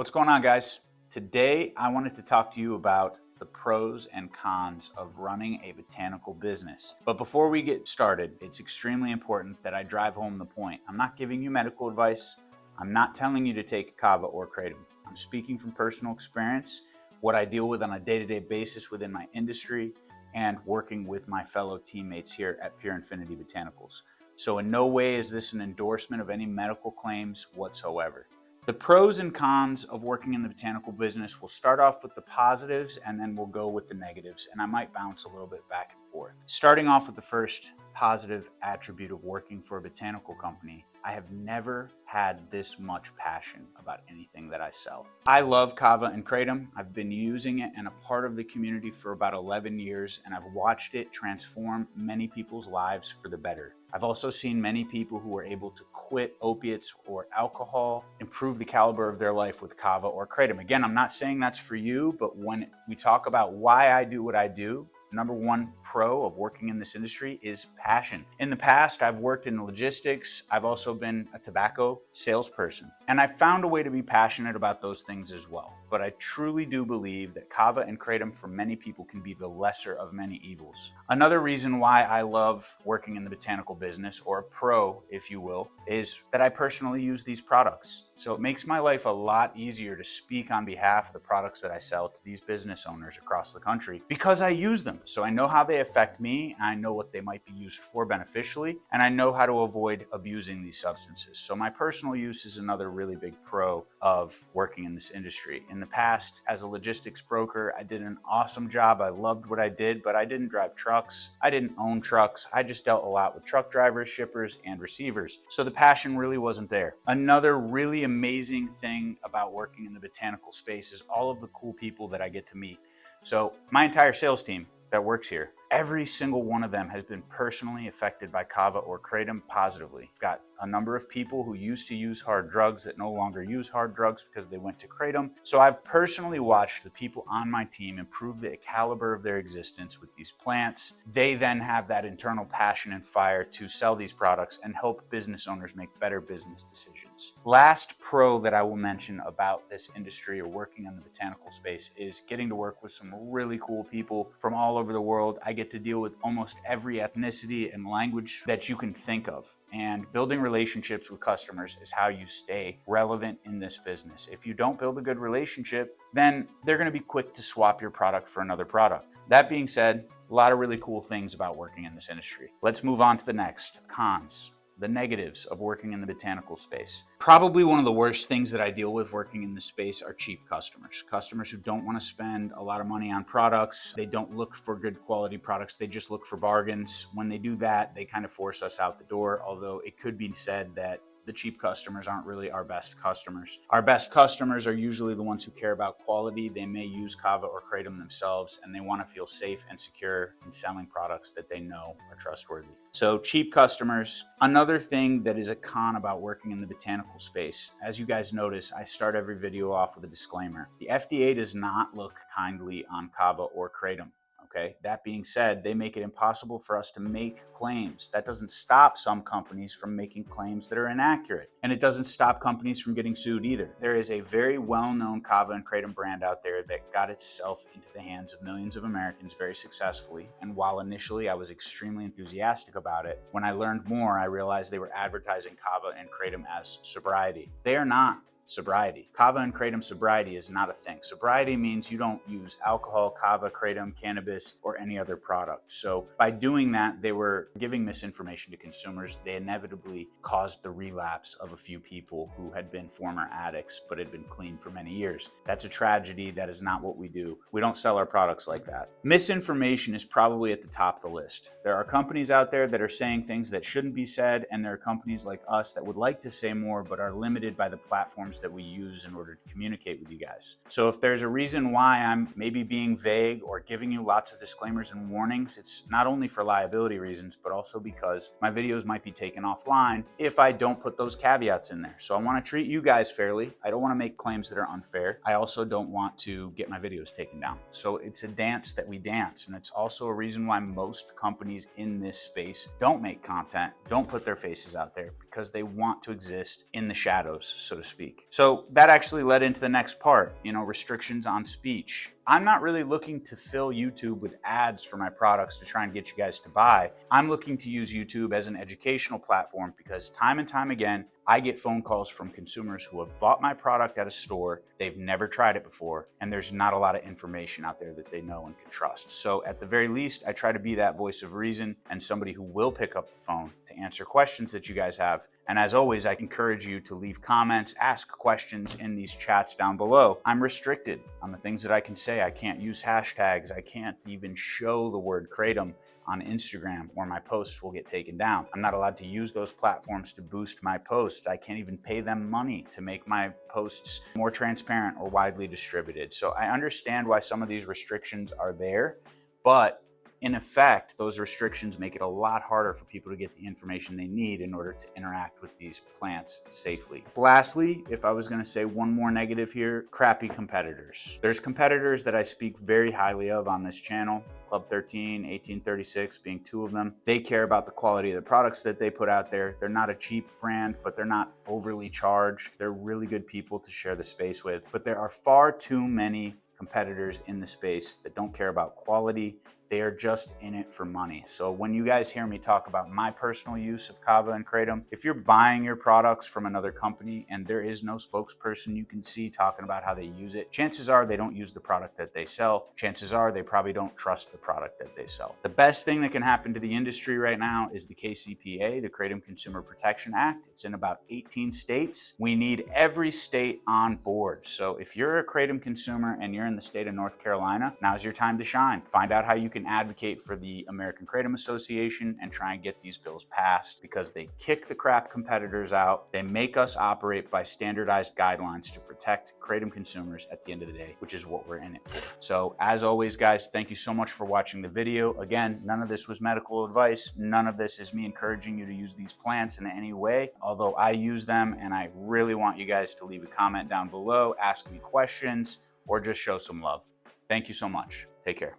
What's going on, guys? Today, I wanted to talk to you about the pros and cons of running a botanical business. But before we get started, it's extremely important that I drive home the point. I'm not giving you medical advice. I'm not telling you to take kava or kratom. I'm speaking from personal experience, what I deal with on a day-to-day basis within my industry, and working with my fellow teammates here at Pure Infinity Botanicals. So in no way is this an endorsement of any medical claims whatsoever. The pros and cons of working in the botanical business, we'll start off with the positives and then we'll go with the negatives, and I might bounce a little bit back and forth. Starting off with the first positive attribute of working for a botanical company, I have never had this much passion about anything that I sell. I love kava and kratom. I've been using it and a part of the community for about 11 years, and I've watched it transform many people's lives for the better. I've also seen many people who were able to quit opiates or alcohol, improve the caliber of their life with kava or kratom. Again, I'm not saying that's for you, but when we talk about why I do what I do, number one pro of working in this industry is passion. In the past, I've worked in logistics. I've also been a tobacco salesperson, and I found a way to be passionate about those things as well. But I truly do believe that kava and kratom for many people can be the lesser of many evils. Another reason why I love working in the botanical business, or a pro, if you will, is that I personally use these products. So it makes my life a lot easier to speak on behalf of the products that I sell to these business owners across the country because I use them. So I know how they affect me, I know what they might be used for beneficially, and I know how to avoid abusing these substances. So my personal use is another really big pro of working in this industry. In the past, as a logistics broker, I did an awesome job. I loved what I did, but I didn't drive trucks. I didn't own trucks. I just dealt a lot with truck drivers, shippers, and receivers. So the passion really wasn't there. Another really amazing thing about working in the botanical space is all of the cool people that I get to meet. So my entire sales team that works here, every single one of them has been personally affected by kava or kratom positively. I've got a number of people who used to use hard drugs that no longer use hard drugs because they went to kratom. So I've personally watched the people on my team improve the caliber of their existence with these plants. They then have that internal passion and fire to sell these products and help business owners make better business decisions. Last pro that I will mention about this industry or working in the botanical space is getting to work with some really cool people from all over the world. I get to deal with almost every ethnicity and language that you can think of. And building relationships with customers is how you stay relevant in this business. If you don't build a good relationship, then they're going to be quick to swap your product for another product. That being said, a lot of really cool things about working in this industry. Let's move on to the next, cons. The negatives of working in the botanical space. Probably one of the worst things that I deal with working in this space are cheap customers. Customers who don't want to spend a lot of money on products. They don't look for good quality products. They just look for bargains. When they do that, they kind of force us out the door, although it could be said that the cheap customers aren't really our best customers. Our best customers are usually the ones who care about quality. They may use kava or kratom themselves, and they want to feel safe and secure in selling products that they know are trustworthy. So cheap customers. Another thing that is a con about working in the botanical space, as you guys notice, I start every video off with a disclaimer. The FDA does not look kindly on kava or kratom. Okay. That being said, they make it impossible for us to make claims. That doesn't stop some companies from making claims that are inaccurate. And it doesn't stop companies from getting sued either. There is a very well-known kava and kratom brand out there that got itself into the hands of millions of Americans very successfully. And while initially I was extremely enthusiastic about it, when I learned more, I realized they were advertising kava and kratom as sobriety. They are not sobriety. Kava and kratom sobriety is not a thing. Sobriety means you don't use alcohol, kava, kratom, cannabis, or any other product. So by doing that, they were giving misinformation to consumers. They inevitably caused the relapse of a few people who had been former addicts but had been clean for many years. That's a tragedy. That is not what we do. We don't sell our products like that. Misinformation is probably at the top of the list. There are companies out there that are saying things that shouldn't be said, and there are companies like us that would like to say more but are limited by the platforms that we use in order to communicate with you guys. So if there's a reason why I'm maybe being vague or giving you lots of disclaimers and warnings, it's not only for liability reasons, but also because my videos might be taken offline if I don't put those caveats in there. So I want to treat you guys fairly. I don't want to make claims that are unfair. I also don't want to get my videos taken down. So it's a dance that we dance. And it's also a reason why most companies in this space don't make content, don't put their faces out there, because they want to exist in the shadows, so to speak. So that actually led into the next part, restrictions on speech. I'm not really looking to fill YouTube with ads for my products to try and get you guys to buy. I'm looking to use YouTube as an educational platform because time and time again, I get phone calls from consumers who have bought my product at a store, they've never tried it before, and there's not a lot of information out there that they know and can trust. So at the very least, I try to be that voice of reason and somebody who will pick up the phone to answer questions that you guys have. And as always, I encourage you to leave comments, ask questions in these chats down below. I'm restricted on the things that I can say. I can't use hashtags. I can't even show the word kratom on Instagram or my posts will get taken down. I'm not allowed to use those platforms to boost my posts. I can't even pay them money to make my posts more transparent or widely distributed. So I understand why some of these restrictions are there, but in effect, those restrictions make it a lot harder for people to get the information they need in order to interact with these plants safely. Lastly, if I was going to say one more negative here, crappy competitors. There's competitors that I speak very highly of on this channel. Club 13, 1836 being two of them. They care about the quality of the products that they put out there. They're not a cheap brand, but they're not overly charged. They're really good people to share the space with. But there are far too many competitors in the space that don't care about quality. They are just in it for money. So when you guys hear me talk about my personal use of kava and kratom, if you're buying your products from another company and there is no spokesperson you can see talking about how they use it, chances are they don't use the product that they sell. Chances are they probably don't trust the product that they sell. The best thing that can happen to the industry right now is the KCPA, the Kratom Consumer Protection Act. It's in about 18 states. We need every state on board. So if you're a kratom consumer and you're in the state of North Carolina, now's your time to shine. Find out how you can advocate for the American Kratom Association and try and get these bills passed, because they kick the crap competitors out. They make us operate by standardized guidelines to protect kratom consumers at the end of the day, which is what we're in it for. So as always, guys, thank you so much for watching the video. Again, none of this was medical advice. None of this is me encouraging you to use these plants in any way, although I use them, and I really want you guys to leave a comment down below, ask me questions, or just show some love. Thank you so much. Take care.